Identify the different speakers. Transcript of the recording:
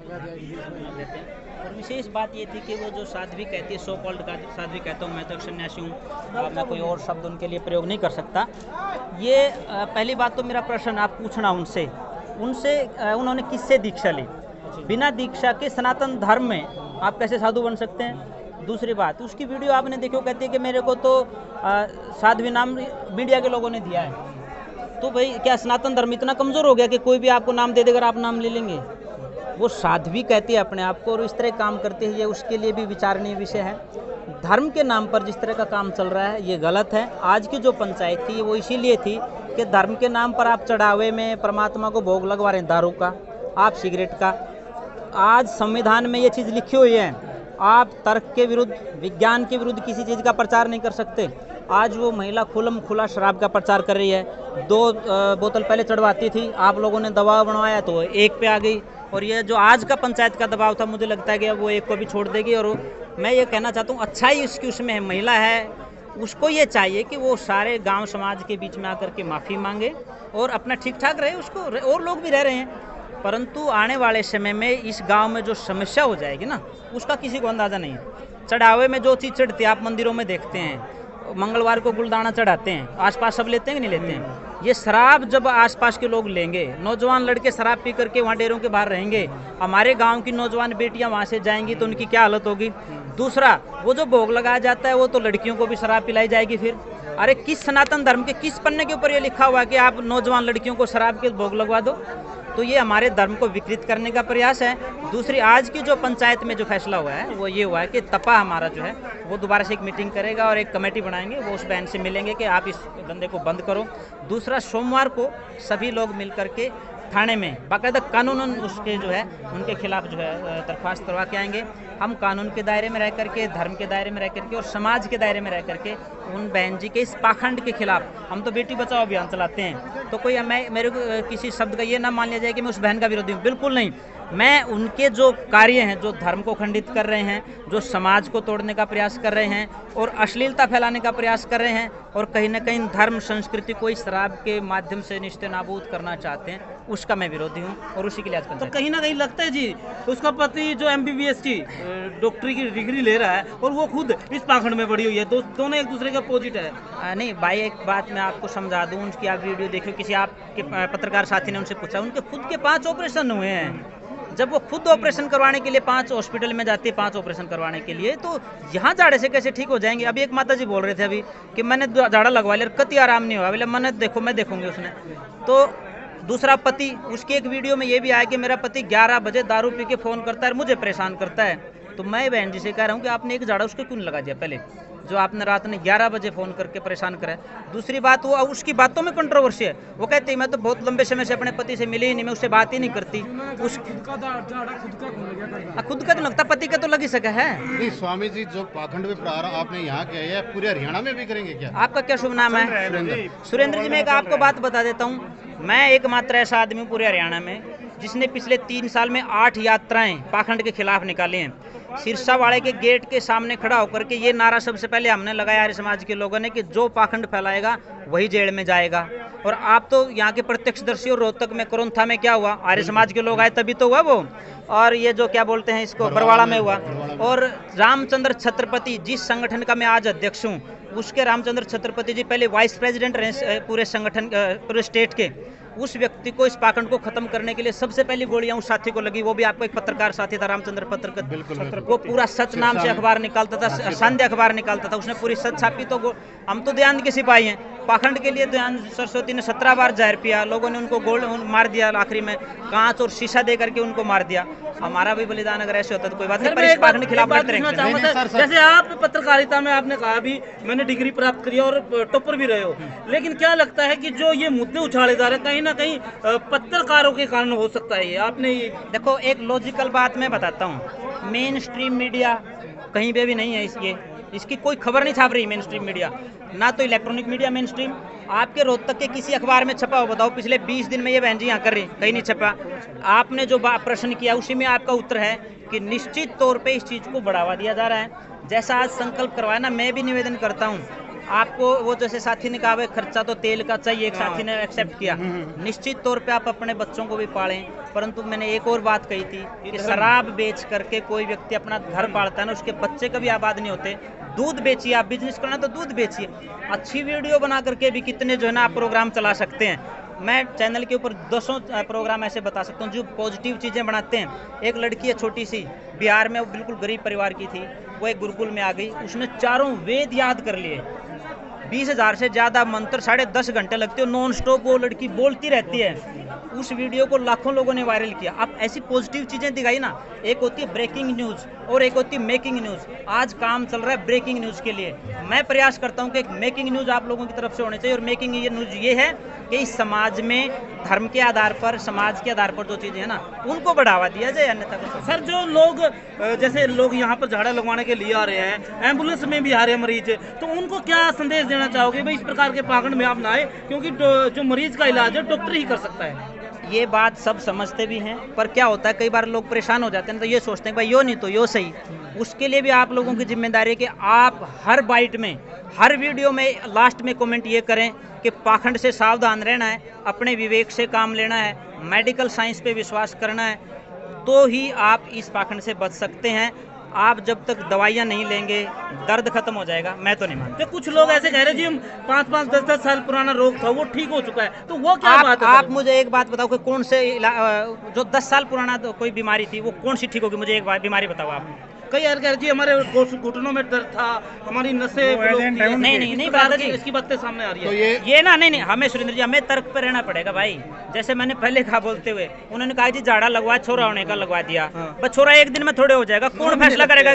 Speaker 1: और विशेष बात ये थी कि वो जो साध्वी कहती है, सो कॉल्ड साध्वी कहता हूँ मैं तो एक सन्यासी हूँ, मैं कोई और शब्द उनके लिए प्रयोग नहीं कर सकता। ये पहली बात तो मेरा प्रश्न आप पूछना उनसे उन्होंने किससे दीक्षा ली? बिना दीक्षा के सनातन धर्म में आप कैसे साधु बन सकते हैं? दूसरी बात, उसकी वीडियो आपने देखी, वो कहती है कि मेरे को तो साध्वी नाम मीडिया के लोगों ने दिया है। तो भाई क्या सनातन धर्म इतना कमज़ोर हो गया कि कोई भी आपको नाम दे देकर आप नाम ले लेंगे? वो साध्वी कहती है अपने आप को, और इस तरह काम करते हैं, ये उसके लिए भी विचारणीय विषय है। धर्म के नाम पर जिस तरह का काम चल रहा है ये गलत है। आज की जो पंचायत थी वो इसीलिए थी कि धर्म के नाम पर आप चढ़ावे में परमात्मा को भोग लगवा रहे हैं, दारू का, आप सिगरेट का। आज संविधान में ये चीज़ लिखी हुई है, आप तर्क के विरुद्ध, विज्ञान के विरुद्ध किसी चीज़ का प्रचार नहीं कर सकते। आज वो महिला खुलम खुला शराब का प्रचार कर रही है। 2 बोतल पहले चढ़वाती थी, आप लोगों ने दबाव बनवाया तो 1 पे आ गई। और ये जो आज का पंचायत का दबाव था, मुझे लगता है कि वो 1 को भी छोड़ देगी। और मैं ये कहना चाहता हूँ, अच्छाई उसकी उसमें है, महिला है, उसको ये चाहिए कि वो सारे गांव समाज के बीच में आकर के माफ़ी मांगे और अपना ठीक ठाक रहे। उसको और लोग भी रह रहे हैं, परंतु आने वाले समय में इस गांव में जो समस्या हो जाएगी ना, उसका किसी को अंदाज़ा नहीं है। चढ़ावे में जो चीज़ चढ़ती है, आप मंदिरों में देखते हैं, मंगलवार को गुलदाना चढ़ाते हैं, आसपास सब लेते हैं कि नहीं लेते हैं? ये शराब जब आसपास के लोग लेंगे, नौजवान लड़के शराब पी करके वहाँ डेरों के बाहर रहेंगे, हमारे गांव की नौजवान बेटियां वहाँ से जाएंगी तो उनकी क्या हालत होगी? दूसरा, वो जो भोग लगाया जाता है वो तो लड़कियों को भी शराब पिलाई जाएगी फिर। अरे किस सनातन धर्म के किस पन्ने के ऊपर ये लिखा हुआ है कि आप नौजवान लड़कियों को शराब के भोग लगवा दो? तो ये हमारे धर्म को विकृत करने का प्रयास है। दूसरी, आज की जो पंचायत में जो फैसला हुआ है वो ये हुआ है कि तपा हमारा जो है वो दोबारा से एक मीटिंग करेगा और एक कमेटी बनाएंगे, वो उस बहन से मिलेंगे कि आप इस धंधे को बंद करो। दूसरा, सोमवार को सभी लोग मिल करके थाने में बाकायदा कानूनन उसके जो है उनके खिलाफ जो है दरख्वास्त करवा के आएंगे। हम कानून के दायरे में रह करके, धर्म के दायरे में रह करके और समाज के दायरे में रह करके उन बहन जी के इस पाखंड के खिलाफ, हम तो बेटी बचाओ अभियान चलाते हैं, तो कोई मेरे को किसी शब्द का ये ना मान लिया जाए कि मैं उस बहन का विरोधी हूँ, बिल्कुल नहीं। मैं उनके जो कार्य हैं, जो धर्म को खंडित कर रहे हैं, जो समाज को तोड़ने का प्रयास कर रहे हैं और अश्लीलता फैलाने का प्रयास कर रहे हैं और कहीं ना कहीं धर्म संस्कृति को इस शराब के माध्यम से निश्चय नाबूद करना चाहते हैं, उसका मैं विरोधी हूँ और उसी के लिए आज।
Speaker 2: तो कहीं ना कहीं लगता है जी, उसका पति जो MBBS की डॉक्टरी की डिग्री ले रहा है और वो खुद इस पाखंड में पड़ी हुई है, दोनों एक दूसरे के अपोजिट है।
Speaker 1: नहीं भाई, एक बात मैं आपको समझा दूँ, उनकी आप वीडियो देखिए, किसी आपके पत्रकार साथी ने उनसे पूछा, उनके खुद के 5 ऑपरेशन हुए हैं। जब वो खुद ऑपरेशन करवाने के लिए 5 हॉस्पिटल में जाती है, 5 ऑपरेशन करवाने के लिए, तो यहाँ झाड़े से कैसे ठीक हो जाएंगे? अभी एक माता जी बोल रहे थे अभी कि मैंने झाड़ा लगवा लिया, कति आराम नहीं हुआ, बोले मैंने देखो मैं देखूंगी उसने। तो दूसरा पति, उसकी एक वीडियो में ये भी आया कि मेरा पति 11 बजे दारू पी के फ़ोन करता है और मुझे परेशान करता है। तो मैं बहन जी से कह रहा हूँ कि आपने एक झाड़ा उसको क्यों लगा दिया पहले, जो आपने रात में 11 बजे फ़ोन करके परेशान करा है? दूसरी बात, वो उसकी बातों में कंट्रोवर्सी है। वो कहती है मैं तो बहुत लंबे समय से अपने पति से मिली ही नहीं, मैं उससे बात ही नहीं करती। खुद का तो लगता, पति का तो लग ही सका है।
Speaker 3: नहीं स्वामी जी, जो पाखंड में प्रहार आपने यहाँ किया है पूरे हरियाणा में भी करेंगे क्या?
Speaker 1: आपका क्या शुभ नाम है? सुरेंद्र जी। मैं एक आपको बात बता देता हूँ, मैं एकमात्र ऐसा आदमी हूँ पूरे हरियाणा में जिसने पिछले 3 साल में 8 यात्राएं पाखंड के खिलाफ निकाली हैं। सिरसा वाले के गेट के सामने खड़ा होकर के ये नारा सबसे पहले हमने लगाया आर्य समाज के लोगों ने कि जो पाखंड फैलाएगा वही जेल में जाएगा। और आप तो यहाँ के प्रत्यक्षदर्शी हो, रोहतक में करोंथा में क्या हुआ, आर्य समाज के लोग आए तभी तो हुआ वो। और ये जो क्या बोलते हैं इसको, बरवाड़ा में हुआ। और रामचंद्र छत्रपति, जिस संगठन का मैं आज अध्यक्ष हूँ, उसके रामचंद्र छत्रपति जी पहले वाइस प्रेसिडेंट रहे पूरे संगठन, पूरे स्टेट के। उस व्यक्ति को, इस पाखंड को खत्म करने के लिए सबसे पहली गोलियां उस साथी को लगी। वो भी आपको एक पत्रकार साथी था, रामचंद्र पत्रकार, वो पूरा सच नाम से अखबार निकालता था, संध्य अखबार निकालता था, उसने पूरी सच छापी। तो हम तो दयानंद के सिपाही हैं। पाखंड के लिए दयानंद सरस्वती ने 17 बार जहर पिया, लोगों ने उनको गोल मार दिया, आखिरी में कांच और शीशा दे करके उनको मार दिया। हमारा भी बलिदान अगर ऐसे होता तो कोई बात नहीं, पर इस पाखंड के खिलाफ लड़ते रहेंगे।
Speaker 2: जैसे आप पत्रकारिता में आपने कहा भी मैंने डिग्री प्राप्त करी और टॉपर भी रहे हो, लेकिन क्या लगता है कि जो ये मुद्दे उछाले जा रहे हैं कहीं ना कहीं पत्रकारों के कारण हो सकता है? ये आपने
Speaker 1: देखो, एक लॉजिकल बात मैं बताता हूँ, मेन स्ट्रीम मीडिया कहीं पे भी नहीं है, इसकी कोई खबर नहीं छाप रही मेन स्ट्रीम मीडिया, ना तो इलेक्ट्रॉनिक मीडिया मेन स्ट्रीम। आपके रोहतक के किसी अखबार में छपा हो, बताओ पिछले 20 दिन में ये बहन जी यहाँ कर रही, कहीं नहीं छपा। आपने जो प्रश्न किया उसी में आपका उत्तर है कि निश्चित तौर पे इस चीज़ को बढ़ावा दिया जा रहा है। जैसा आज संकल्प करवाया ना, मैं भी निवेदन करता हूँ आपको वो जैसे साथी ने कहा भाई खर्चा तो तेल का चाहिए, एक साथी ने एक्सेप्ट किया, निश्चित तौर पे आप अपने बच्चों को भी पालें, परंतु मैंने एक और बात कही थी कि शराब बेच करके कोई व्यक्ति अपना घर पालता है ना, उसके बच्चे कभी आबाद नहीं होते। दूध बेचिए, आप बिजनेस करना तो दूध बेचिए। अच्छी वीडियो बना करके भी कितने जो है ना आप प्रोग्राम चला सकते हैं। मैं चैनल के ऊपर 200 प्रोग्राम ऐसे बता सकता हूँ जो पॉजिटिव चीज़ें बनाते हैं। एक लड़की है छोटी सी, बिहार में, वो बिल्कुल गरीब परिवार की थी, वो एक गुरुकुल में आ गई, उसने 4 वेद याद कर लिए, 20,000 से ज़्यादा मंत्र 10.5 घंटे लगते हो, नॉन स्टॉप वो लड़की बोलती रहती है। उस वीडियो को लाखों लोगों ने वायरल किया। आप ऐसी पॉजिटिव चीज़ें दिखाई ना, एक होती है ब्रेकिंग न्यूज़ और एक होती है मेकिंग न्यूज़। आज काम चल रहा है ब्रेकिंग न्यूज़ के लिए, मैं प्रयास करता हूं कि एक मेकिंग न्यूज़ आप लोगों की तरफ से होनी चाहिए। और मेकिंग ये न्यूज़ ये है कि इस समाज में धर्म के आधार पर, समाज के आधार पर जो चीज़ें हैं ना, उनको बढ़ावा दिया जाए, अन्यथा कुछ।
Speaker 2: सर जो लोग जैसे लोग यहाँ पर झाड़ा लगवाने के लिए आ रहे हैं, एम्बुलेंस में भी आ रहे हैं मरीज, तो उनको क्या संदेश देना चाहोगे भाई इस प्रकार के पाखंड में आप ना आए, क्योंकि जो मरीज का इलाज है डॉक्टर ही कर सकता है।
Speaker 1: ये बात सब समझते भी हैं, पर क्या होता है कई बार लोग परेशान हो जाते हैं, तो ये सोचते हैं भाई यो नहीं तो यो सही। उसके लिए भी आप लोगों की जिम्मेदारी है कि आप हर बाइट में, हर वीडियो में लास्ट में कमेंट ये करें कि पाखंड से सावधान रहना है, अपने विवेक से काम लेना है, मेडिकल साइंस पे विश्वास करना है, तो ही आप इस पाखंड से बच सकते हैं। आप जब तक दवाइयाँ नहीं लेंगे दर्द खत्म हो जाएगा, मैं तो नहीं मानता।
Speaker 2: तो कुछ लोग ऐसे कह रहे हैं जी हम 5-5, 10-10 साल पुराना रोग था वो ठीक हो चुका है, तो वो क्या बात है?
Speaker 1: आप मुझे एक बात बताओ कि कौन से जो 10 साल पुराना तो कोई बीमारी थी वो कौन सी ठीक होगी? मुझे एक बात बीमारी बताओ आप।
Speaker 2: कई यार कह रहे जी हमारे घुटनों में दर्द था, हमारी नसें ब्लॉक थी।
Speaker 1: नहीं ब्रदर जी,
Speaker 2: इसकी बातें सामने आ रही है।
Speaker 3: तो
Speaker 1: ये ना नहीं, हमें सुरेंद्र जी, हमें तर्क पे रहना पड़ेगा भाई। जैसे मैंने पहले कहा बोलते हुए, उन्होंने कहा जी झाड़ा लगवा, छोरा होने का लगवा दिया, बस छोरा एक दिन में थोड़े हो जाएगा, कौन फैसला करेगा